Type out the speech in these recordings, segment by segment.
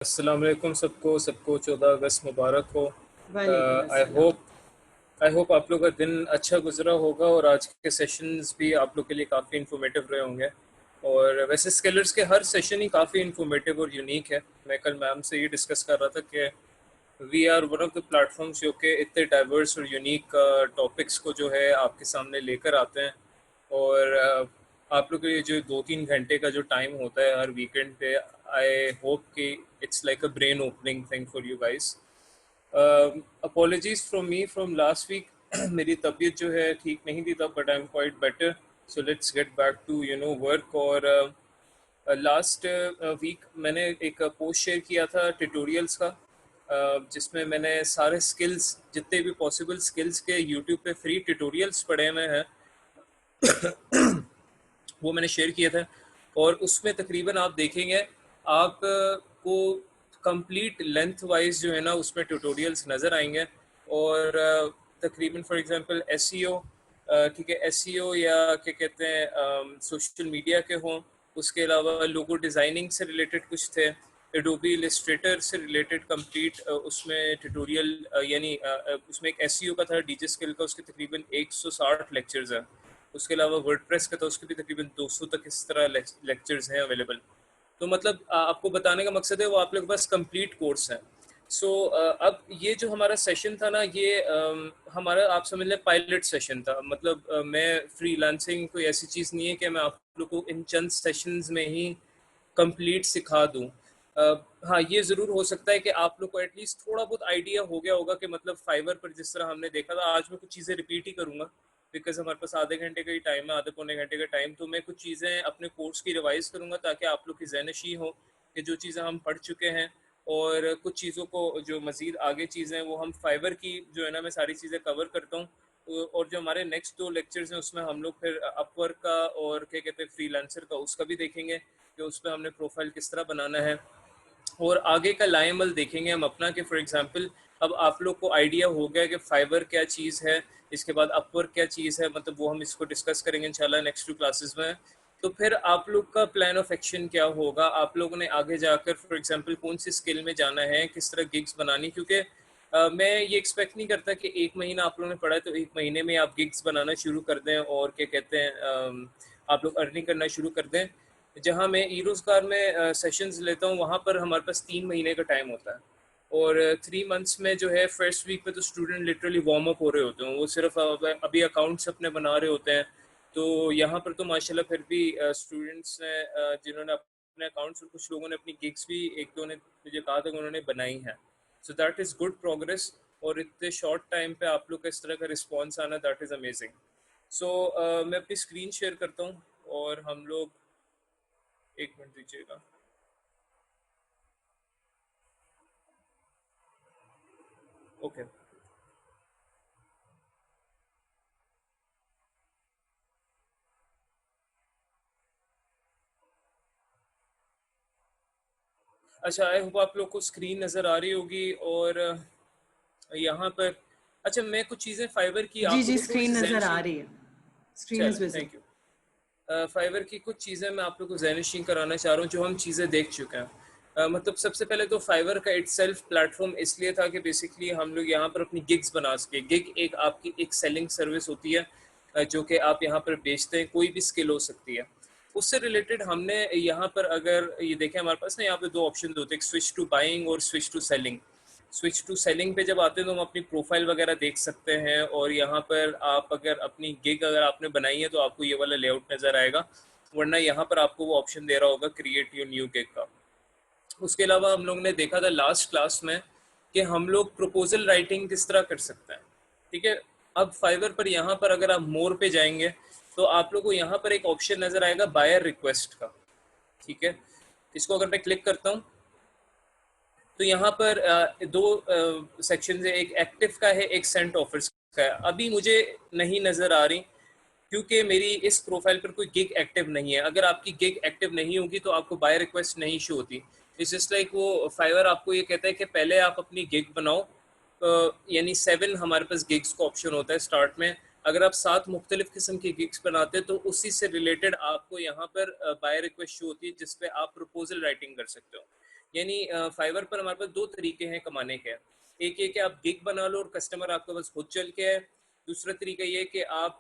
अस्सलाम वालेकुम सबको सबको 14 अगस्त मुबारक हो। वालेकुम आई अस्सलाम। होप आप लोग का दिन अच्छा गुजरा होगा और आज के सेशंस भी आप लोग के लिए काफ़ी इन्फॉर्मेटिव रहे होंगे। और वैसे स्किलर्स के हर सेशन ही काफ़ी इन्फॉर्मेटिव और यूनिक है। मैं कल मैम से ये डिस्कस कर रहा था कि we are one of the platforms जो कि इतने डाइवर्स और यूनिक टॉपिक्स को जो है आपके सामने लेकर आते हैं। और आप लोग के लिए जो 2-3 घंटे का जो टाइम होता है हर वीकेंड पे, आई होप कि it's like a brain opening thing for you guys. Apologies from me from last week. मेरी तबीयत जो है ठीक नहीं थी तब, but I am quite better. So let's get back to work. और लास्ट वीक मैंने एक पोस्ट शेयर किया था ट्यूटोरियल्स का, जिसमें मैंने सारे स्किल्स, जितने भी पॉसिबल स्किल्स के यूट्यूब पे फ्री ट्यूटोरियल्स पड़े हुए हैं, वो मैंने शेयर किया था। और उसमें तकरीबन आप देखेंगे आप को कंप्लीट लेंथ वाइज जो है ना उसमें ट्यूटोरियल्स नज़र आएंगे। और तकरीबन फॉर एग्जांपल एसईओ, ठीक है, एसईओ या क्या कहते हैं सोशल मीडिया के हों, उसके अलावा लोगो डिज़ाइनिंग से रिलेटेड कुछ थे, एडोबी इलस्ट्रेटर से रिलेटेड कंप्लीट उसमें ट्यूटोरियल, यानी उसमें एक एसईओ का था डीजे स्किल का, उसके तकरीबन 160 लेक्चर्स हैं। उसके अलावा वर्डप्रेस का था, उसके भी तकरीबन 200 तक इस तरह लेक्चर्स हैं अवेलेबल। तो मतलब आपको बताने का मकसद है वो आप लोग के पास कंप्लीट कोर्स है। सो अब ये जो हमारा सेशन था ना, ये हमारा आप समझ लें पायलट सेशन था। मतलब मैं फ्रीलांसिंग कोई ऐसी चीज़ नहीं है कि मैं आप लोग को इन चंद सेशंस में ही कंप्लीट सिखा दूँ। हाँ, ये ज़रूर हो सकता है कि आप लोग को एटलीस्ट थोड़ा बहुत आइडिया हो गया होगा कि मतलब फाइवर पर जिस तरह हमने देखा था, आज मैं कुछ चीज़ें रिपीट ही करूँगा बिकॉज हमारे पास आधे घंटे का ही टाइम है, आधे पौने घंटे का टाइम। तो मैं कुछ चीज़ें अपने कोर्स की रिवाइज करूँगा ताकि आप लोग की ज़हनशी हो कि जो चीज़ें हम पढ़ चुके हैं, और कुछ चीज़ों को जो मज़ीद आगे चीज़ें हैं वो हम फाइवर की जो है ना, मैं सारी चीज़ें कवर करता हूँ। और जो हमारे नेक्स्ट 2 लेक्चर्स हैं उसमें हम लोग फिर अपवर्क का और क्या कहते हैं फ्रीलांसर का उसका भी देखेंगे कि उस पर हमने प्रोफाइल किस तरह बनाना है। और आगे का लाएमल देखेंगे हम अपना कि फॉर एग्जांपल अब आप लोग को आइडिया हो गया कि फाइबर क्या चीज़ है, इसके बाद अपवर्क क्या चीज़ है, मतलब वो हम इसको डिस्कस करेंगे इंशाल्लाह नेक्स्ट 2 क्लासेस में। तो फिर आप लोग का प्लान ऑफ एक्शन क्या होगा, आप लोगों ने आगे जाकर फॉर एग्जांपल कौन सी स्किल में जाना है, किस तरह गिग्स बनानी। क्योंकि मैं ये एक्सपेक्ट नहीं करता कि 1 महीना आप लोगों ने पढ़ा है तो 1 महीने में आप गिग्स बनाना शुरू कर दें और क्या कहते हैं आप लोग अर्निंग करना शुरू कर दें। जहाँ मैं ई रोज़गार में सेशंस लेता हूँ वहाँ पर हमारे पास 3 महीने का टाइम होता है। और 3 मंथ्स में जो है फर्स्ट वीक पे तो स्टूडेंट लिटरली वार्म अप हो रहे होते हैं, वो सिर्फ अभी अकाउंट्स अपने बना रहे होते हैं। तो यहाँ पर तो माशाल्लाह फिर भी स्टूडेंट्स ने जिन्होंने अपने अकाउंट्स, और कुछ लोगों ने अपनी गिग्स भी, एक दो ने मुझे कहा था कि उन्होंने बनाई है। So that is good progress. और इतने शॉर्ट टाइम पे आप लोग का इस तरह का रिस्पॉन्स आना, दैट इज़ अमेजिंग। सो मैं अपनी स्क्रीन शेयर करता हूँ और हम लोग, 1 मिनट दीजिएगा। ओके। अच्छा, आई होप आप लोग को स्क्रीन नज़र आ रही होगी। और यहाँ पर अच्छा, मैं कुछ चीज़ें फाइबर की जी आप जी, लोग को थोड़ी सी स्क्रीन नज़र आ जहनशी, रही है। स्क्रीन चले is visible. Thank you. Fiverr की कुछ चीज़ें मैं आप लोग को जहनशी कराना चाह रहा हूँ जो हम चीज़ें देख चुके हैं। मतलब सबसे पहले तो फाइवर का इट सेल्फ प्लेटफॉर्म इसलिए था कि बेसिकली हम लोग यहाँ पर अपनी गिग्स बना सके। गिग एक आपकी एक सेलिंग सर्विस होती है, जो कि आप यहाँ पर बेचते हैं, कोई भी स्किल हो सकती है। उससे रिलेटेड हमने यहाँ पर अगर ये देखें, हमारे पास ना यहाँ पे 2 ऑप्शन होते हैं, एक स्विच टू बाइंग और switch to selling. Switch to selling पे जब आते हैं तो हम अपनी प्रोफाइल वगैरह देख सकते हैं, और यहाँ पर आप अगर अपनी गिग अगर आपने बनाई है तो आपको ये वाला लेआउट नज़र आएगा। वरना यहाँ पर आपको वो ऑप्शन दे रहा होगा क्रिएट योर न्यू गिग का। उसके अलावा हम लोग ने देखा था लास्ट क्लास में कि हम लोग प्रपोजल राइटिंग किस तरह कर सकते हैं। ठीक है, अब फाइवर पर यहाँ पर अगर आप मोर पे जाएंगे तो आप लोग को यहाँ पर एक ऑप्शन नज़र आएगा बायर रिक्वेस्ट का। ठीक है, इसको अगर मैं क्लिक करता हूँ तो यहाँ पर दो सेक्शन है, एक एक्टिव का है, एक सेंट ऑफर्स का है। अभी मुझे नहीं नज़र आ रही क्योंकि मेरी इस प्रोफाइल पर कोई गिग एक्टिव नहीं है। अगर आपकी गिग एक्टिव नहीं होगी तो आपको बाय रिक्वेस्ट नहीं शो होती। इट्स जस्ट लाइक वो फाइवर आपको ये कहता है कि पहले आप अपनी गिग बनाओ। यानी 7 हमारे पास गिग्स का ऑप्शन होता है स्टार्ट में। अगर आप 7 मुख्तलिफ किस्म की गिग्स बनाते हैं तो उसी से रिलेटेड आपको यहाँ पर बाय रिक्वेस्ट शो होती है जिसपे आप प्रपोजल राइटिंग कर सकते हो। यानी फाइवर पर हमारे पास दो तरीके हैं कमाने के। एक ये कि आप गिग बना लो और कस्टमर आपके पास खुद चल के है। दूसरा तरीका ये कि आप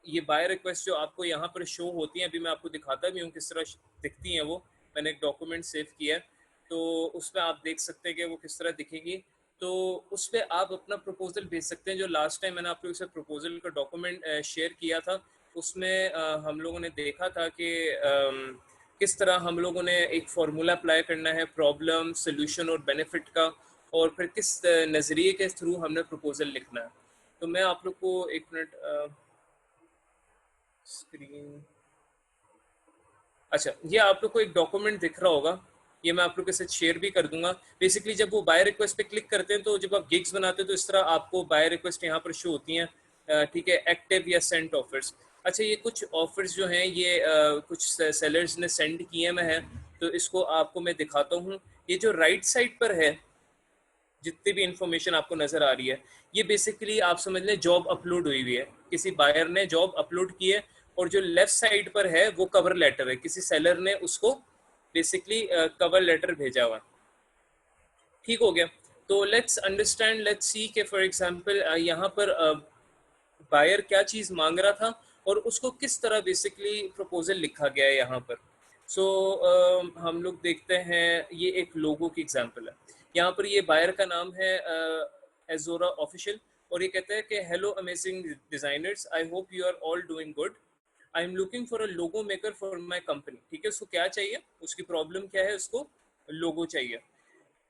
ये बाय रिक्वेस्ट जो आपको यहाँ पर शो होती हैं, अभी मैं आपको दिखाता भी हूँ किस तरह दिखती हैं वो। मैंने एक डॉक्यूमेंट सेव किया है, तो उसमें आप देख सकते हैं कि वो किस तरह दिखेंगी। तो उस पर आप अपना प्रपोजल भेज सकते हैं। जो लास्ट टाइम मैंने आप लोगों से प्रपोजल का डॉक्यूमेंट शेयर किया था, उसमें हम लोगों ने देखा था कि किस तरह हम लोगों ने एक फार्मूला अप्लाई करना है प्रॉब्लम, सोल्यूशन और बेनिफिट का, और फिर किस नज़रिए के थ्रू हमने प्रपोजल लिखना है। तो मैं आप लोग को एक मिनट स्क्रीन, अच्छा, ये आप लोग को एक डॉक्यूमेंट दिख रहा होगा, ये मैं आप लोग के साथ शेयर भी कर दूंगा। बेसिकली जब वो बाय रिक्वेस्ट पे क्लिक करते हैं, तो जब आप गिग्स बनाते हैं तो इस तरह आपको बाय रिक्वेस्ट यहाँ पर शो होती हैं, ठीक है, एक्टिव या सेंट ऑफर्स। अच्छा, ये कुछ ऑफर्स जो हैं ये कुछ सेलर्स ने सेंड किए में हैं, तो इसको आपको मैं दिखाता हूँ। ये जो राइट साइड पर है, जितनी भी इंफॉर्मेशन आपको नजर आ रही है, ये बेसिकली आप समझ लें जॉब अपलोड हुई हुई है, किसी बायर ने जॉब अपलोड की है। और जो लेफ्ट साइड पर है वो कवर लेटर है, किसी सेलर ने उसको बेसिकली कवर लेटर भेजा हुआ है। ठीक हो गया। तो लेट्स अंडरस्टैंड, लेट्स सी के फॉर एग्जांपल यहाँ पर बायर क्या चीज़ मांग रहा था और उसको किस तरह बेसिकली प्रपोजल लिखा गया है यहाँ पर। सो हम लोग देखते हैं, ये एक लोगो की एग्जांपल है। यहाँ पर ये बायर का नाम है एजोरा ऑफिशियल, और ये कहता है कि hello amazing designers, I hope you are all doing good. I am looking for a logo maker for my company. ठीक है, उसको क्या चाहिए, उसकी प्रॉब्लम क्या है, उसको लोगो चाहिए।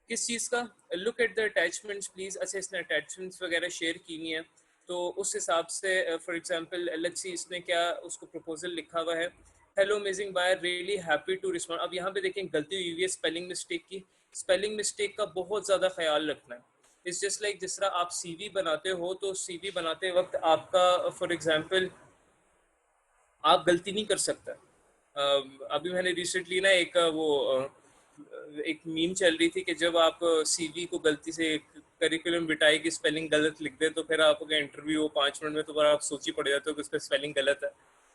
किस चीज़ का? Look at the attachments please. अच्छा, इसने अटैचमेंट्स वगैरह शेयर की हुई हैं, तो उस हिसाब से फॉर एग्जांपल लेट्स सी इसने क्या उसको प्रपोजल लिखा हुआ है। Hello amazing buyer, really happy to respond. अब यहाँ पे देखें गलती हुई हुई है स्पेलिंग मिस्टेक की। स्पेलिंग मिस्टेक का बहुत ज़्यादा ख्याल रखना है। इट्स जस्ट लाइक जिस तरह आप सीवी बनाते हो, तो सीवी बनाते वक्त आपका फॉर एग्जांपल आप गलती नहीं कर सकता। अभी मैंने रिसेंटली ना एक एक मीम चल रही थी कि जब आप सीवी को गलती से करिकुलम बिटाई की स्पेलिंग गलत लिख दे, तो फिर आपका इंटरव्यू हो 5 मिनट में, तो फिर आप सोच ही पड़ जाते हो कि उसका स्पेलिंग गलत है।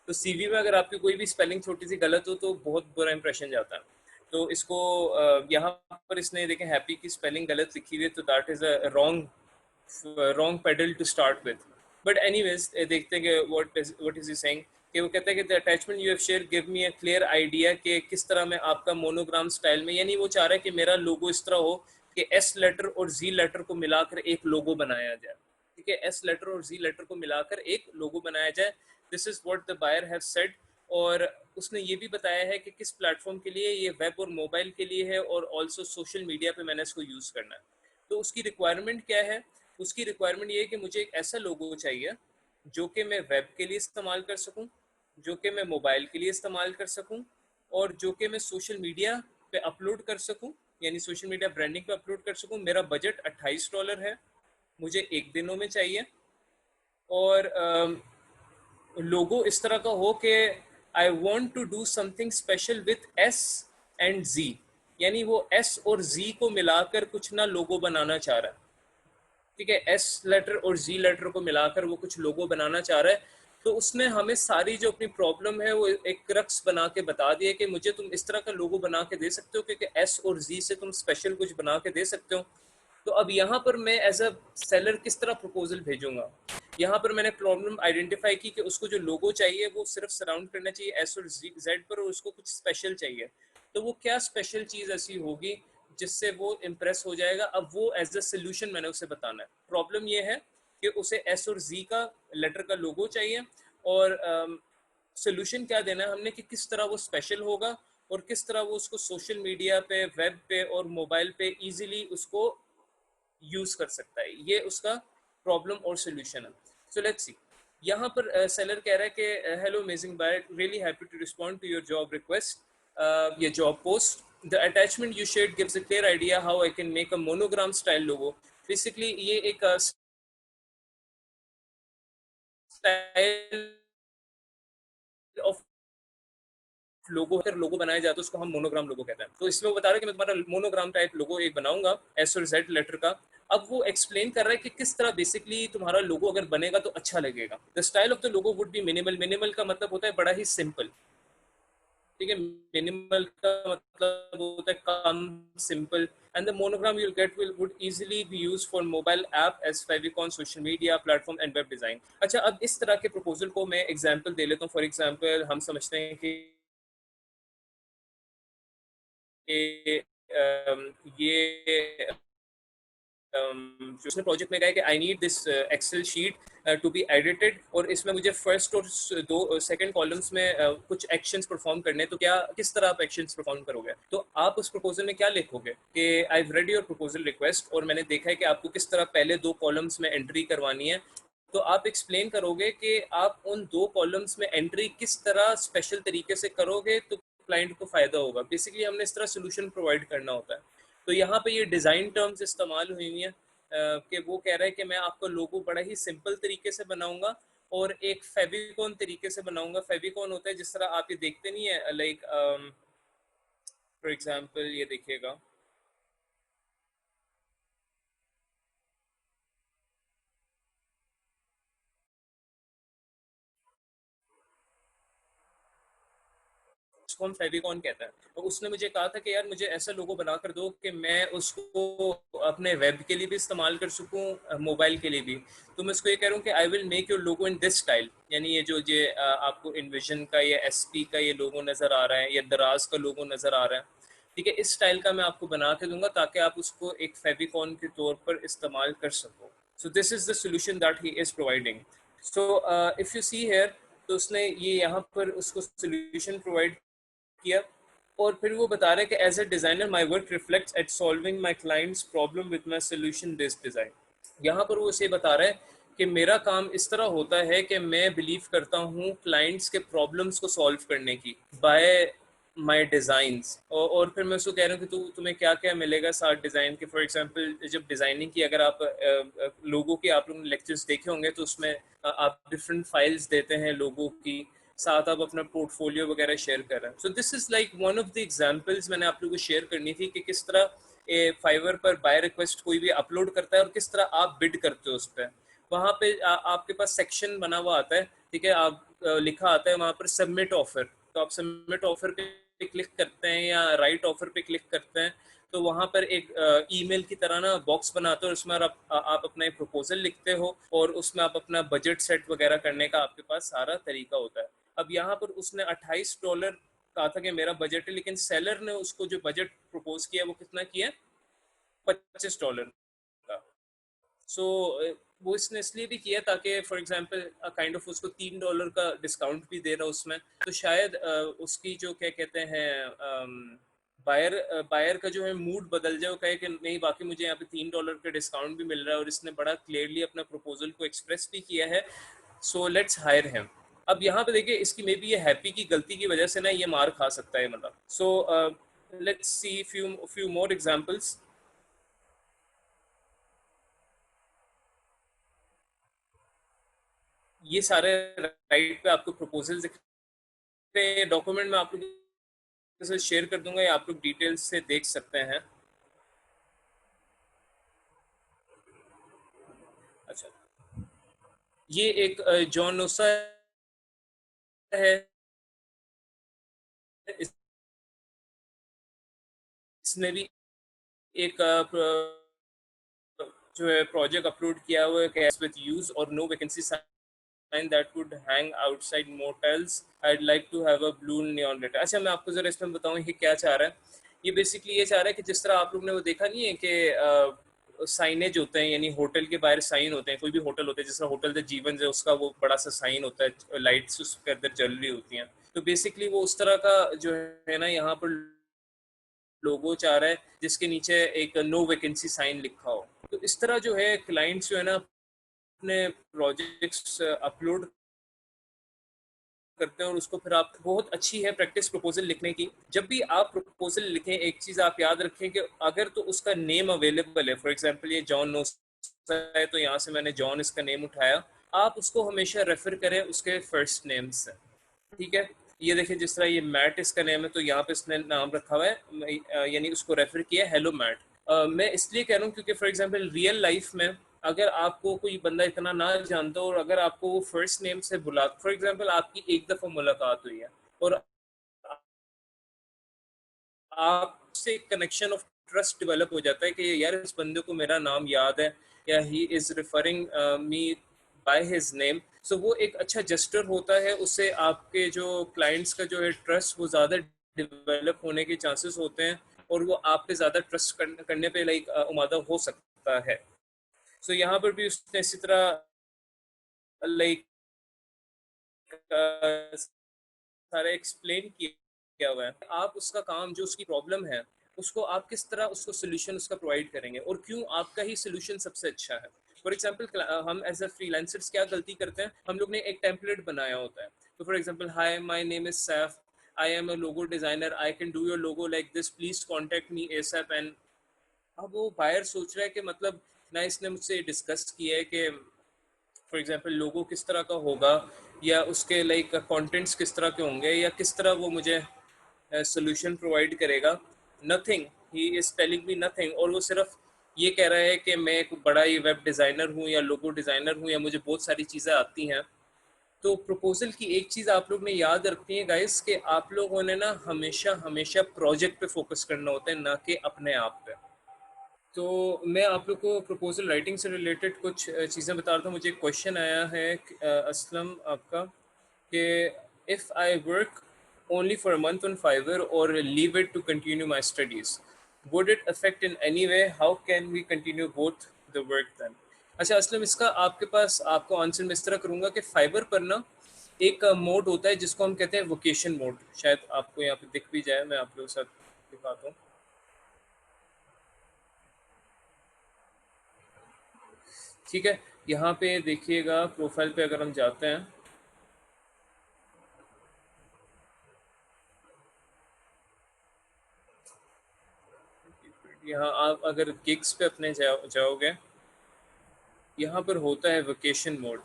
तो सीवी में अगर आपकी कोई भी स्पेलिंग छोटी सी गलत हो तो बहुत बुरा इंप्रेशन जाता है। तो इसको यहाँ पर इसने देखें हैप्पी की स्पेलिंग गलत लिखी हुई है, तो that is a wrong pedal to start with. But anyways देखते हैं कि व्हाट इज ही सेइंग, कि वो कहता है कि the attachment you have share give me a clear idea कि किस तरह मैं आपका मोनोग्राम स्टाइल में, यानी वो चाह रहा है कि मेरा लोगो इस तरह हो कि एस लेटर और जी लेटर को मिलाकर एक लोगो बनाया जाए। ठीक है, एस लेटर और जी लेटर को मिलाकर एक लोगो बनाया जाए। This is what the buyer have said. और उसने ये भी बताया है कि किस प्लेटफॉर्म के लिए, ये वेब और मोबाइल के लिए है, और ऑल्सो सोशल मीडिया पे मैंने इसको यूज़ करना है। तो उसकी रिक्वायरमेंट क्या है? उसकी रिक्वायरमेंट ये है कि मुझे एक ऐसा लोगो चाहिए जो कि मैं वेब के लिए इस्तेमाल कर सकूं, जो कि मैं मोबाइल के लिए इस्तेमाल कर सकूं, और जो कि मैं सोशल मीडिया पे अपलोड कर सकूं, यानी सोशल मीडिया ब्रांडिंग पे अपलोड कर सकूं। मेरा बजट $28 है, मुझे 1 दिनों में चाहिए। और लोगो इस तरह का हो कि I want to do something special with S and G, यानी वो एस और जी को मिलाकर कुछ ना लोगो बनाना चाह रहा है। ठीक है, एस लेटर और जी लेटर को मिलाकर वो कुछ लोगो बनाना चाह रहा है। तो उसने हमें सारी जो अपनी प्रॉब्लम है वो एक क्रक्स बना के बता दिया कि मुझे तुम इस तरह का लोगो बना के दे सकते हो, क्योंकि एस और जी से तुम स्पेशल कुछ बना के दे सकते हो। तो अब यहाँ पर मैं एज अ सेलर किस तरह प्रपोजल भेजूंगा? यहाँ पर मैंने प्रॉब्लम आइडेंटिफाई की कि उसको जो लोगो चाहिए वो सिर्फ सराउंड करना चाहिए एस और जेड पर, और उसको कुछ स्पेशल चाहिए। तो वो क्या स्पेशल चीज़ ऐसी होगी जिससे वो इम्प्रेस हो जाएगा? अब वो एज अ सोल्यूशन मैंने उसे बताना है। प्रॉब्लम ये है कि उसे एस और जी का लेटर का लोगो चाहिए, और सोल्यूशन क्या देना है हमने कि किस तरह वो स्पेशल होगा, और किस तरह वो उसको सोशल मीडिया पे, वेब पे और मोबाइल पे इजीली उसको यूज कर सकता है। ये उसका प्रॉब्लम और सोल्यूशन है। सो लेट्स सी, यहाँ पर सेलर कह रहा है कि hello amazing buyer, really happy to respond to your job request, ये job post. The attachment you shared gives a clear idea how I can make a monogram style logo. Basically ये एक style of लोगो, अगर लोगो बनाया जाए तो उसको हम monogram लोगो कहते हैं। तो इसमें वो बता रहा है कि मैं तुम्हारा मोनोग्राम टाइप लोगो एक बनाऊंगा एस और जेड लेटर का। अब वो एक्सप्लेन कर रहा है कि किस तरह बेसिकली तुम्हारा लोगो अगर बनेगा तो अच्छा लगेगा। The style of the logo would be minimal. Minimal का मतलब होता है बड़ा ही सिंपल। ठीक है, मिनिमल का मतलब होता है कम, simple, and the monogram you'll get will would easily be used for mobile app as favicon, social media platform and web design. अच्छा, अब इस तरह के प्रपोजल को मैं एग्जांपल दे लेता हूँ. फॉर एग्जांपल हम समझते हैं कि ये जो उसने प्रोजेक्ट में कहा है कि I need this Excel sheet to be edited, और इसमें मुझे फर्स्ट और दो सेकंड कॉलम्स में कुछ एक्शंस परफॉर्म करने हैं. तो क्या, किस तरह आप एक्शंस परफॉर्म करोगे? तो आप उस प्रपोजल में क्या लिखोगे कि I have read your proposal request, और मैंने देखा है कि आपको किस तरह पहले दो कॉलम्स में एंट्री करवानी है. तो आप एक्सप्लेन करोगे कि आप उन दो कॉलम्स में एंट्री किस तरह स्पेशल तरीके से करोगे तो क्लाइंट को फायदा होगा. बेसिकली हमने इस तरह सोल्यूशन प्रोवाइड करना होता है. तो यहाँ पे ये डिज़ाइन टर्म्स इस्तेमाल हुई हुई हैं कि वो कह रहा है कि मैं आपका लोगो बड़ा ही सिंपल तरीके से बनाऊंगा और एक फेविकॉन तरीके से बनाऊंगा. फेविकॉन होता है जिस तरह आप ये देखते नहीं है, लाइक फॉर एग्जांपल ये देखिएगा, उसको हम फेविकॉन कहते हैं. तो उसने मुझे कहा था कि यार मुझे ऐसा लोगो बना कर दो कि मैं उसको अपने वेब के लिए भी इस्तेमाल कर सकूं, मोबाइल के लिए भी. तो मैं उसको ये कह रहा हूँ कि I will make your logo in this style, यानी ये जो ये आपको इन्विजन का या एसपी का ये लोगो नज़र आ रहा है या दराज का लोगो नज़र आ रहा है, ठीक है, इस स्टाइल का मैं आपको बना के दूंगा ताकि आप उसको एक फेविकॉन के तौर पर इस्तेमाल कर सको. So this is the solution that he is providing. So if you see here, तो उसने ये यहाँ पर उसको सोल्यूशन प्रोवाइड किया, और फिर वो बता रहा है कि as a designer my work reflects at solving my clients problem with my solution based design. यहाँ पर वो इसे बता रहा है कि मेरा काम इस तरह होता है कि मैं बिलीव करता हूँ क्लाइंट्स के प्रॉब्लम्स को सॉल्व करने की बाय माई डिज़ाइंस. और फिर मैं उसको कह रहा हूँ कि तुम्हें क्या क्या मिलेगा साथ डिज़ाइन के. फॉर एग्जांपल जब डिज़ाइनिंग की, अगर आप लोगों के आप लोगों ने लेक्चर्स देखे होंगे तो उसमें आप डिफरेंट फाइल्स देते हैं लोगों की, साथ आप अपना पोर्टफोलियो वगैरह शेयर कर रहे हैं. सो this is like one of the examples मैंने आप लोगों को शेयर करनी थी कि किस तरह फाइवर पर बाय रिक्वेस्ट कोई भी अपलोड करता है और किस तरह आप बिड करते हो उस पर. वहाँ पे आपके पास सेक्शन बना हुआ आता है, ठीक है, आप लिखा आता है वहाँ पर सबमिट ऑफर. तो आप सबमिट ऑफर पे क्लिक करते हैं या राइट ऑफर पे क्लिक करते हैं, तो वहाँ पर एक ईमेल की तरह ना बॉक्स बनाते हो, उसमें आप अपना एक प्रपोजल लिखते हो और उसमें आप अपना बजट सेट वगैरह करने का आपके पास सारा तरीका होता है. अब यहाँ पर उसने $28 कहा था कि मेरा बजट है, लेकिन सेलर ने उसको जो बजट प्रपोज किया वो कितना किया, $25 का. सो वो इसने इसलिए भी किया ताकि फॉर एग्जांपल काइंड ऑफ उसको $3 का डिस्काउंट भी दे रहा उसमें. तो शायद उसकी जो क्या कहते हैं बायर बायर का जो है मूड बदल जाए, वो कहे कि नहीं बाकी मुझे यहाँ पे $3 का डिस्काउंट भी मिल रहा है और इसने बड़ा क्लियरली अपना प्रपोजल को एक्सप्रेस भी किया है, सो लेट्स हायर हिम. अब यहाँ पे देखिए इसकी मे बी ये हैप्पी की गलती की वजह से ना ये मार खा सकता है मतलब. So let's see few more examples. ये सारे राइट पे आपको प्रपोजल दिख रहे हैं. डॉक्यूमेंट में आप लोग के साथ शेयर कर दूंगा या आप लोग डिटेल्स से देख सकते हैं. अच्छा, ये एक जॉन नोसा है. इसने भी एक जो है प्रोजेक्ट अपलोड किया हुआ है कैश विद यूज और no vacancy sign that would hang outside motels. I'd like to have a blue neon letter. अच्छा, मैं आपको जरा इसमें बताऊं ये क्या चाह रहा है. ये बेसिकली ये चाह रहा है कि जिस तरह आप लोग ने वो देखा नहीं है कि साइनेज होते हैं, यानी होटल के बाहर साइन होते हैं, कोई भी होटल होता है, जिस तरह होटल द जीवन है उसका वो बड़ा सा साइन होता है, लाइट्स उसके अंदर जल रही होती हैं. तो बेसिकली वो उस तरह का जो है ना यहाँ पर लोगो चाह रहा है जिसके नीचे एक नो वैकेंसी साइन लिखा हो. तो इस तरह जो है क्लाइंट्स जो है ना अपने प्रोजेक्ट्स अपलोड करते हैं और उसको फिर आप, बहुत अच्छी है प्रैक्टिस प्रपोजल लिखने की. जब भी आप प्रपोजल लिखें एक चीज़ आप याद रखें कि अगर तो उसका नेम अवेलेबल है, फॉर एग्जांपल ये जॉन नो है तो यहाँ से मैंने जॉन इसका नेम उठाया, आप उसको हमेशा रेफर करें उसके फर्स्ट नेम से. ठीक है, ये देखिए जिस तरह ये मैट इसका नेम है तो यहाँ पे इसने नाम रखा हुआ है, यानी उसको रेफर किया हेलो मैट. मैं इसलिए कह रहा हूँ क्योंकि फॉर एग्जांपल रियल लाइफ में अगर आपको कोई बंदा इतना ना जानता हो और अगर आपको वो फर्स्ट नेम से बुला, फॉर एग्जांपल आपकी एक दफ़ा मुलाकात हुई है और आपसे कनेक्शन ऑफ ट्रस्ट डेवलप हो जाता है कि यार इस बंदे को मेरा नाम याद है, yeah he is referring me by his name. So वो एक अच्छा जेस्टर होता है, उससे आपके जो क्लाइंट्स का जो है ट्रस्ट वो ज़्यादा डेवलप होने के चांसेस होते हैं, और वो आप पे ज़्यादा ट्रस्ट करने पे लाइक उमादा हो सकता है। सो यहाँ पर भी उसने इसी तरह लाइक सारा एक्सप्लेन किया हुआ है। आप उसका काम जो उसकी प्रॉब्लम है उसको आप किस तरह उसको सोल्यूशन उसका प्रोवाइड करेंगे, और क्यों आपका ही सोल्यूशन सबसे अच्छा है। फॉर एग्जांपल हम एज अ फ्रीलांसर्स क्या गलती करते हैं, हम लोग ने एक टेम्पलेट बनाया होता है। तो for example, hi my name is Saif, I am a logo designer, I can do your logo like this, please contact me ASAP. And अब वो बायर सोच रहा है कि मतलब ना इसने मुझसे डिस्कस किया है कि फॉर एग्जांपल लोगो किस तरह का होगा, या उसके लाइक कंटेंट्स किस तरह के होंगे, या किस तरह वो मुझे सोल्यूशन प्रोवाइड करेगा। Nothing, he is telling me nothing, और वो सिर्फ ये कह रहा है कि मैं एक बड़ा ही वेब डिज़ाइनर हूँ या लोगो डिज़ाइनर हूँ या मुझे बहुत सारी चीज़ें आती हैं। तो प्रपोजल की एक चीज़ आप लोग ने याद रखनी है गाइस, कि आप लोगों ने ना हमेशा हमेशा प्रोजेक्ट पे फोकस करना होता है, ना कि अपने आप पे। तो मैं आप लोग को प्रपोजल राइटिंग से रिलेटेड कुछ चीज़ें बता रहा था। मुझे एक क्वेश्चन आया है असलम आपका, कि if I work only for a month on Fiverr और leave it to continue my studies, would it affect in any way, how can we continue both the work then. अच्छा असलम, इसका आपके पास आपको आंसर मैं इस तरह करूँगा कि फाइवर पर ना एक मोड होता है जिसको हम कहते हैं वोकेशन मोड। शायद आपको यहाँ पे दिख भी जाए, मैं आप लोगों के साथ दिखाता हूँ। ठीक है, यहाँ पे देखिएगा प्रोफाइल पे अगर हम जाते हैं, यहाँ आप अगर गिग्स पे अपने जाओगे, यहाँ पर होता है वेकेशन मोड।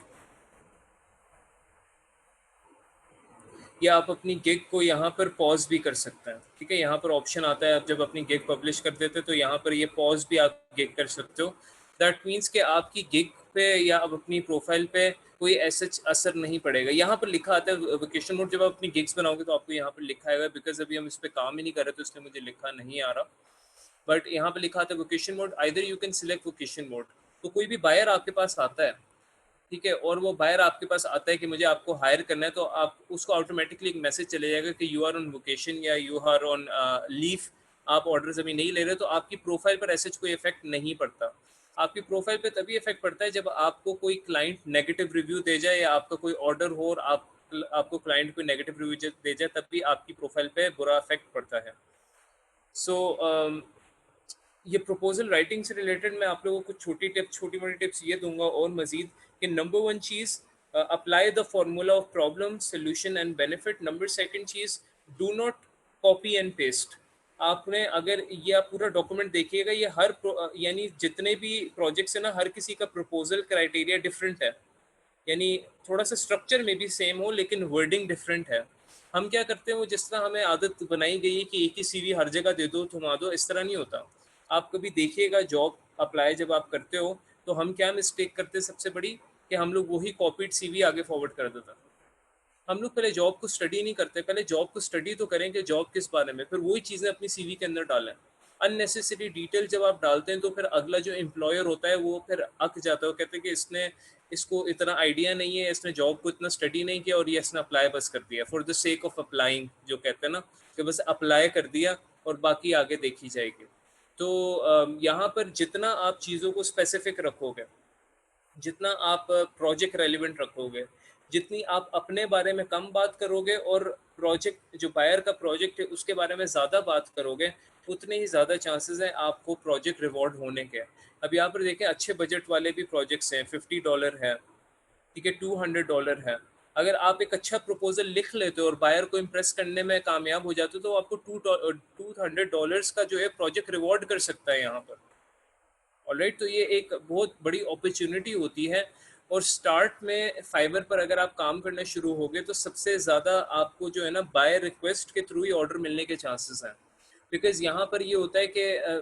या आप अपनी गिग को यहाँ पर पॉज भी कर सकते हैं। ठीक है, यहाँ पर ऑप्शन आता है, आप जब अपनी गिग पब्लिश कर देते हैं तो यहाँ पर ये पॉज भी आप गिग कर सकते हो। दैट मीन्स कि आपकी गिग पे या अब अपनी प्रोफाइल पे कोई ऐसा असर नहीं पड़ेगा। यहाँ पर लिखा आता है वेकेशन मोड, जब आप अपनी गिग्स बनाओगे तो आपको यहाँ पर लिखा आएगा। बिकॉज अभी हम इस पर काम ही नहीं कर रहे तो इसलिए मुझे लिखा नहीं आ रहा, बट यहाँ पे लिखा था vacation mode, either you can select vacation mode. तो कोई भी बायर आपके पास आता है, ठीक है, और वो बायर आपके पास आता है कि मुझे आपको हायर करना है, तो आप उसको ऑटोमेटिकली एक मैसेज चले जाएगा कि यू आर ऑन वोकेशन या यू आर ऑन लीव, आप ऑर्डर अभी नहीं ले रहे। तो आपकी प्रोफाइल पर ऐसे कोई इफेक्ट नहीं पड़ता। आपकी प्रोफाइल पे तभी इफेक्ट पड़ता है जब आपको कोई क्लाइंट नेगेटिव रिव्यू दे जाए, या आपका कोई ऑर्डर हो और आपको क्लाइंट कोई नेगेटिव रिव्यू दे जाए, तब भी आपकी प्रोफाइल पे बुरा इफेक्ट पड़ता है। सो ये प्रपोजल राइटिंग से रिलेटेड मैं आप लोगों को छोटी मोटी टिप्स ये दूंगा और मजीद, कि number one cheese, apply the formula of problem solution and benefit. Number second cheese, do not copy and paste. आपने अगर ये आप पूरा डॉक्यूमेंट देखिएगा, ये यानी जितने भी प्रोजेक्ट्स हैं ना, हर किसी का प्रपोजल क्राइटेरिया डिफरेंट है। यानी थोड़ा सा स्ट्रक्चर में भी सेम हो लेकिन वर्डिंग डिफरेंट है। हम क्या करते हैं, वो जिस तरह हमें आदत बनाई गई है कि एक ही सीवी हर जगह दे दो, थमा दो, इस तरह नहीं होता। आप कभी देखिएगा जॉब अप्लाई जब आप करते हो तो हम क्या मिस्टेक करते हैं सबसे बड़ी, कि हम लोग वही कॉपीड सीवी आगे फॉरवर्ड कर देते हैं। हम लोग पहले जॉब को स्टडी नहीं करते, पहले जॉब को स्टडी तो करें कि जॉब किस बारे में, फिर वही चीज़ें अपनी सीवी के अंदर डालें। अननेसेसरी डिटेल जब आप डालते हैं तो फिर अगला जो एम्प्लॉयर होता है वो फिर अक जाता है, वो कहते हैं कि इसने इसको इतना आइडिया नहीं है, इसने जॉब को इतना स्टडी नहीं किया और ये इसने अप्लाई बस कर दिया for the sake of applying, जो कहते हैं ना कि बस अप्लाई कर दिया और बाकी आगे देखी जाएगी। तो यहाँ पर जितना आप चीज़ों को स्पेसिफिक रखोगे, जितना आप प्रोजेक्ट रेलिवेंट रखोगे, जितनी आप अपने बारे में कम बात करोगे और प्रोजेक्ट जो बायर का प्रोजेक्ट है उसके बारे में ज़्यादा बात करोगे, उतने ही ज़्यादा चांसेस हैं आपको प्रोजेक्ट रिवॉर्ड होने के। अब यहाँ पर देखें, अच्छे बजट वाले भी प्रोजेक्ट्स हैं, $50 है, ठीक है, $200 है। अगर आप एक अच्छा प्रपोजल लिख लेते हो और बायर को इम्प्रेस करने में कामयाब हो जाते हो तो आपको $200 का जो है प्रोजेक्ट रिवॉर्ड कर सकता है यहाँ पर। ऑलराइट, तो ये एक बहुत बड़ी अपॉर्चुनिटी होती है। और स्टार्ट में फाइवर पर अगर आप काम करना शुरू हो गए तो सबसे ज़्यादा आपको जो है ना बाय रिक्वेस्ट के थ्रू ही ऑर्डर मिलने के चांसेस हैं। बिकॉज यहाँ पर ये होता है कि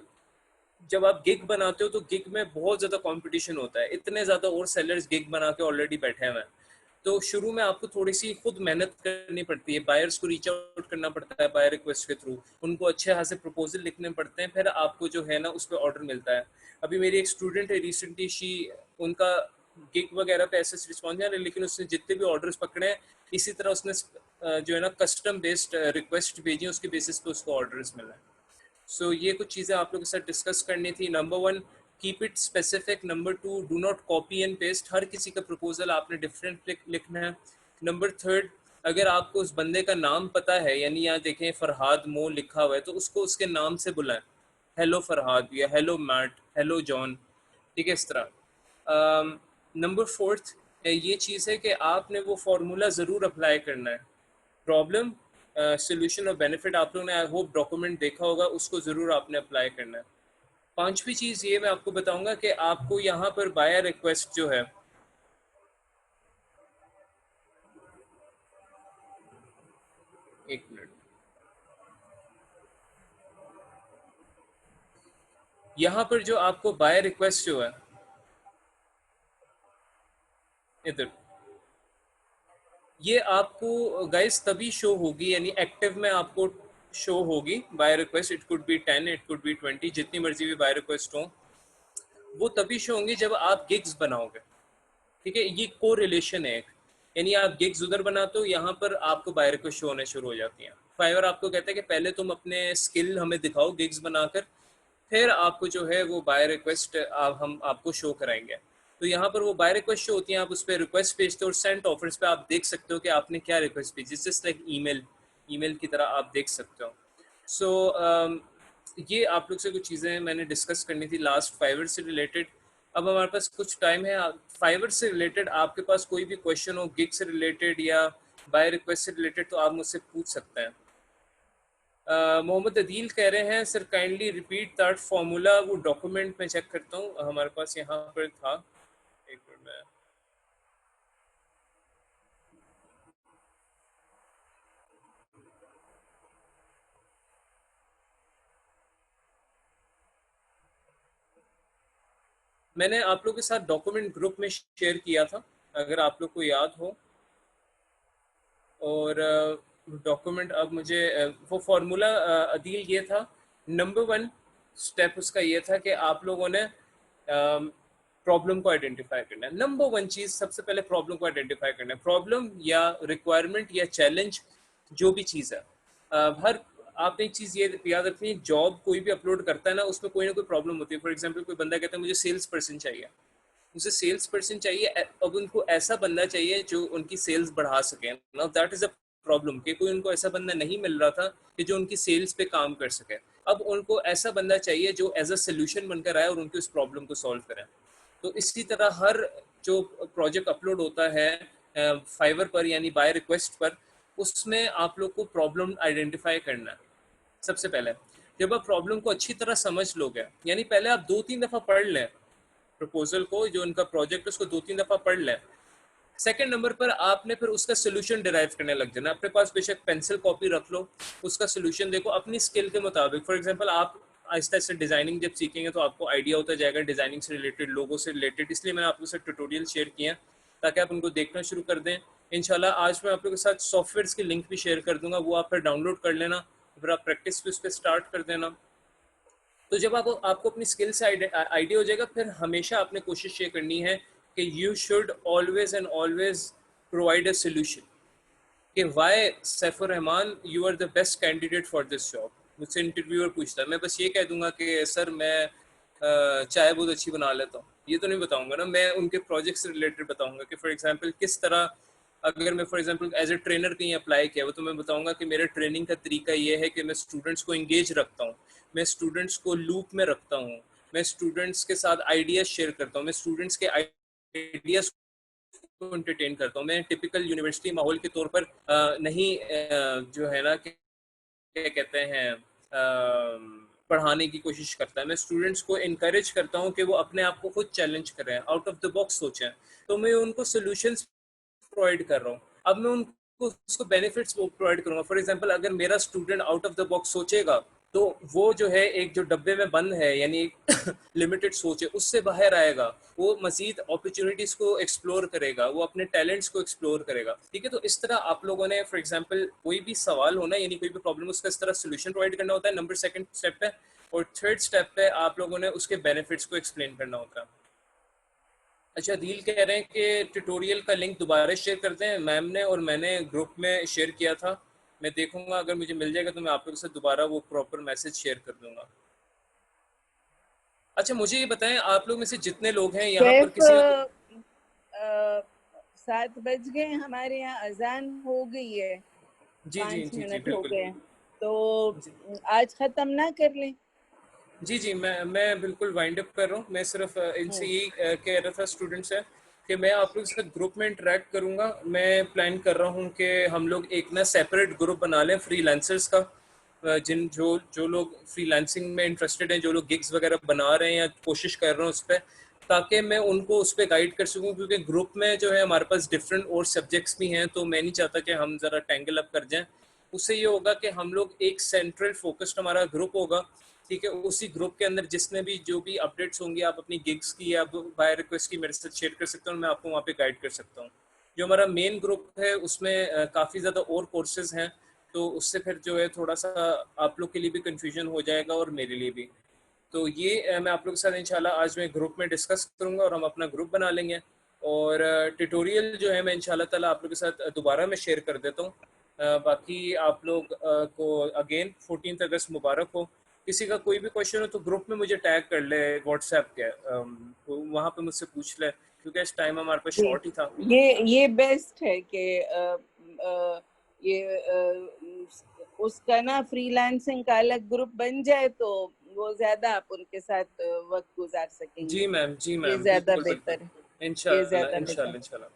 जब आप गिग बनाते हो तो गिग में बहुत ज़्यादा कंपटीशन होता है, इतने ज़्यादा और सेलर्स गिग बना के ऑलरेडी बैठे हुए हैं। तो शुरू में आपको थोड़ी सी खुद मेहनत करनी पड़ती है, बायर्स को रीच आउट करना पड़ता है बायर रिक्वेस्ट के थ्रू, उनको अच्छे खासे प्रपोजल लिखने पड़ते हैं, फिर आपको जो है ना उस पर ऑर्डर मिलता है। अभी मेरी एक स्टूडेंट है रिसेंटली, उनका गिग वगैरह पे ऐसे रिस्पॉन्स नहीं आ रहा, लेकिन उसने जितने भी ऑर्डर्स पकड़े हैं इसी तरह उसने जो है ना कस्टम बेस्ड रिक्वेस्ट भेजी, उसके बेसिस पे उसको ऑर्डर्स मिला है। सो ये कुछ चीज़ें आप लोगों के साथ डिस्कस करनी थी। Number one, keep it specific. Number two, do not copy and paste, हर किसी का प्रपोजल आपने डिफरेंट लिखना है। नंबर थर्ड, अगर आपको उस बंदे का नाम पता है, यानी यहाँ देखें फरहाद मो लिखा हुआ है, तो उसको उसके नाम से बुलाएं, हेलो फरहाद या हेलो मैट, हेलो जॉन, ठीक है, इस तरह। नंबर फोर्थ, ये चीज़ है कि आपने वो फार्मूला ज़रूर अप्लाई करना है। प्रॉब्लम, सोल्यूशन और बेनिफिट, आप लोगों ने आई होप डॉक्यूमेंट देखा होगा, उसको ज़रूर आपने अप्लाई करना है। पांचवी चीज़ ये मैं आपको बताऊंगा कि आपको यहाँ पर बायर रिक्वेस्ट जो है, एक मिनट, यहाँ पर जो आपको बायर रिक्वेस्ट जो है, इधर, ये आपको गाइस तभी शो होगी, यानी एक्टिव में आपको शो होगी buyer request. It could be 10, it could be 20, जितनी मर्जी भी बायर रिक्वेस्ट हो, वो तभी शो होंगी जब आप गिग्स बनाओगे। ठीक है, ये को रिलेशन है एक, यानी आप गिग्स उधर बनाते हो, यहाँ पर आपको बायर रिक्वेस्ट शो होने शुरू हो जाती हैं। फाइवर आपको कहता है कि पहले तुम अपने स्किल हमें दिखाओ गिग्स बनाकर, फिर आपको जो है वो बाय रिक्वेस्ट हम आपको शो कराएंगे। तो यहाँ पर वो बाय रिक्वेस्ट शो होती है, आप उस पर रिक्वेस्ट भेजते हो और सेंट ऑफर्स पे आप देख सकते हो कि आपने क्या रिक्वेस्ट भेजी, जस्ट लाइक ईमेल, ईमेल की तरह आप देख सकते हो। सो ये आप लोग से कुछ चीज़ें मैंने डिस्कस करनी थी लास्ट फाइवर से रिलेटेड। अब हमारे पास कुछ टाइम है, फाइवर से रिलेटेड आपके पास कोई भी क्वेश्चन हो, गिग से रिलेटेड या बाय रिक्वेस्ट से रिलेटेड, तो आप मुझसे पूछ सकते हैं। मोहम्मद अदील कह रहे हैं sir kindly repeat that formula, वो डॉक्यूमेंट में चेक करता हूँ हमारे पास यहाँ पर था, एक मिनट में। मैंने आप लोगों के साथ डॉक्यूमेंट ग्रुप में शेयर किया था, अगर आप लोग को याद हो। और डॉक्यूमेंट अब मुझे वो फार्मूला अदील ये था, नंबर वन स्टेप उसका ये था कि आप लोगों ने प्रॉब्लम को आइडेंटिफाई करना है। नंबर वन चीज़, सबसे पहले प्रॉब्लम को आइडेंटिफाई करना है। प्रॉब्लम या रिक्वायरमेंट या चैलेंज जो भी चीज़ है, हर, आपने एक चीज़ ये याद रखनी है, जॉब कोई भी अपलोड करता है ना, उसमें कोई ना कोई प्रॉब्लम होती है। फॉर एग्जांपल कोई बंदा कहता है मुझे सेल्स पर्सन चाहिए, उसे सेल्स पर्सन चाहिए, अब उनको ऐसा बंदा चाहिए जो उनकी सेल्स बढ़ा सके। Now that is a problem कि कोई उनको ऐसा बंदा नहीं मिल रहा था कि जो उनकी सेल्स पे काम कर सके। अब उनको ऐसा बंदा चाहिए जो एज अ सोल्यूशन बनकर आए और उनकी उस प्रॉब्लम को सॉल्व करे। तो इसी तरह हर जो प्रोजेक्ट अपलोड होता है फाइवर पर यानी बाय रिक्वेस्ट पर, उसमें आप लोग को प्रॉब्लम आइडेंटिफाई करना है सबसे पहले। जब आप प्रॉब्लम को अच्छी तरह समझ लोगे, यानी पहले आप 2-3 दफ़ा पढ़ लें प्रपोजल को, जो उनका प्रोजेक्ट है उसको 2-3 दफ़ा पढ़ लें। सेकंड नंबर पर आपने फिर उसका सोल्यूशन डिराइव करने लग जाना। अपने पास बेशक पेंसिल कॉपी रख लो, उसका सोल्यूशन देखो अपनी स्किल के मुताबिक। फॉर एग्जांपल आप आहिस्ता आहिस्ता डिज़ाइनिंग जब सीखेंगे तो आपको आइडिया होता जाएगा डिज़ाइनिंग से रिलेटेड, लोगो से रिलेटेड, इसलिए मैंने आपके साथ ट्यूटोरियल शेयर किया ताकि आप उनको देखना शुरू कर दें। इंशाल्लाह आज मैं आप लोगों के साथ सॉफ्टवेयर की लिंक भी शेयर कर दूंगा, वो आप फिर डाउनलोड कर लेना, फिर आप प्रैक्टिस भी उस पर स्टार्ट कर देना। तो जब आपको अपनी स्किल से आइडिया हो जाएगा, फिर हमेशा आपने कोशिश ये करनी है कि you should always and always provide a solution, कि why Saifur Rahman you are the best candidate for this job. मुझसे इंटरव्यूअर पूछता है, मैं बस ये कह दूंगा कि सर मैं चाय बहुत अच्छी बना लेता हूँ, ये तो नहीं बताऊंगा ना, मैं उनके प्रोजेक्ट से रिलेटेड बताऊंगा कि फॉर एग्जांपल किस तरह, अगर मैं for example as a trainer कहीं अप्लाई किया हो, तो मैं बताऊंगा कि मेरे ट्रेनिंग का तरीका ये है कि मैं स्टूडेंट्स को इंगेज रखता हूँ, मैं स्टूडेंट्स को लूप में रखता हूँ, मैं स्टूडेंट्स के साथ आइडियाज शेयर करता हूँ, मैं स्टूडेंट्स के आइडियाज को एंटरटेन करता हूँ। मैं टिपिकल यूनिवर्सिटी माहौल के तौर पर नहीं जो है ना क्या कहते हैं पढ़ाने की कोशिश करता है। मैं स्टूडेंट्स को इनकरेज करता हूँ कि वो अपने आप को खुद चैलेंज करें, आउट ऑफ द बॉक्स सोचें। तो मैं उनको सोल्यूशंस प्रोवाइड कर रहा हूँ। अब मैं उनको उसको बेनिफिट्स प्रोवाइड करूंगा। फॉर एग्जांपल अगर मेरा student out of the box सोचेगा तो वो जो है एक जो डब्बे में बंद है, यानी लिमिटेड सोच है, उससे बाहर आएगा, वो मजीद अपॉर्चुनिटीज को एक्सप्लोर करेगा, वो अपने टैलेंट्स को एक्सप्लोर करेगा। ठीक है, तो इस तरह आप लोगों ने फॉर एग्जांपल कोई भी सवाल होना, यानी कोई भी प्रॉब्लम, उसका इस तरह सोल्यूशन प्रोवाइड करना होता है नंबर सेकंड स्टेप पे, और थर्ड स्टेप पे आप लोगों ने उसके बेनिफिट्स को एक्सप्लेन करना होता है। अच्छा, रील कह रहे हैं कि ट्यूटोरियल का लिंक दोबारा शेयर करते हैं, मैम ने और मैंने ग्रुप में शेयर किया था, मैं देखूंगा अगर मुझे मिल जाएगा तो मैं आप लोगों से दोबारा वो प्रॉपर मैसेज शेयर कर दूंगा। अच्छा, मुझे ये बताएं, आप लोग में से जितने लोग हैं यहाँ पर, शेफ किसी का 7 बज गए, हमारे यहाँ अजान हो गई है, जी जी 5 जी जी मिनट हो बिल्कुल। गए, तो जी आज खत्म ना कर लें? जी जी, मैं बिल्कुल वाइंड अप कर रहा हूँ। मैं सिर्फ इनसे यही कह रहा था स्टूडेंट्स से कि मैं आप लोगों के साथ ग्रुप में इंटरेक्ट करूँगा। मैं प्लान कर रहा हूँ कि हम लोग एक ना सेपरेट ग्रुप बना लें फ्रीलांसर्स का, जिन जो जो लोग फ्रीलांसिंग में इंटरेस्टेड हैं, जो लोग गिग्स वगैरह बना रहे हैं या कोशिश कर रहे हैं उस पर, ताकि मैं उनको उस पर गाइड कर सकूँ, क्योंकि ग्रुप में जो है हमारे पास डिफरेंट और सब्जेक्ट्स भी हैं, तो मैं नहीं चाहता कि हम ज़रा टैंगल अप कर जाएं। उससे ये होगा कि हम लोग एक सेंट्रल फोकस्ड हमारा ग्रुप होगा। ठीक है, उसी ग्रुप के अंदर जिसने भी जो भी अपडेट्स होंगी, आप अपनी गिग्स की या बाय रिक्वेस्ट की मेरे साथ शेयर कर सकते हो, मैं आपको वहाँ पे गाइड कर सकता हूँ। जो हमारा मेन ग्रुप है उसमें काफ़ी ज़्यादा और कोर्सेज हैं, तो उससे फिर जो है थोड़ा सा आप लोग के लिए भी कन्फ्यूजन हो जाएगा और मेरे लिए भी। तो ये मैं आप लोग के साथ इंशाल्लाह आज मैं ग्रुप में डिस्कस करूँगा और हम अपना ग्रुप बना लेंगे। और ट्यूटोरियल जो है मैं इंशाल्लाह ताला आप लोग के साथ दोबारा मैं शेयर कर देता हूँ। बाकी आप लोग को अगेन 14 अगस्त मुबारक हो। किसी का कोई भी क्वेश्चन हो तो ग्रुप में मुझे टैग कर ले व्हाट्सएप के, तो वहाँ पे मुझसे पूछ ले, क्योंकि इस टाइम हमारे पास जी, शॉर्ट ही था। ये बेस्ट है कि ये उसका ना फ्रीलांसिंग का अलग ग्रुप बन जाए, तो वो ज्यादा आप उनके साथ वक्त गुजार सकेंगे। जी मैम, जी ये मैम, ज्यादा बिल्कुल बेहतर है, बिल्कुल। ये इंशाल्लाह ज्यादा बेहतर इंशाल्लाह इंशाल्लाह।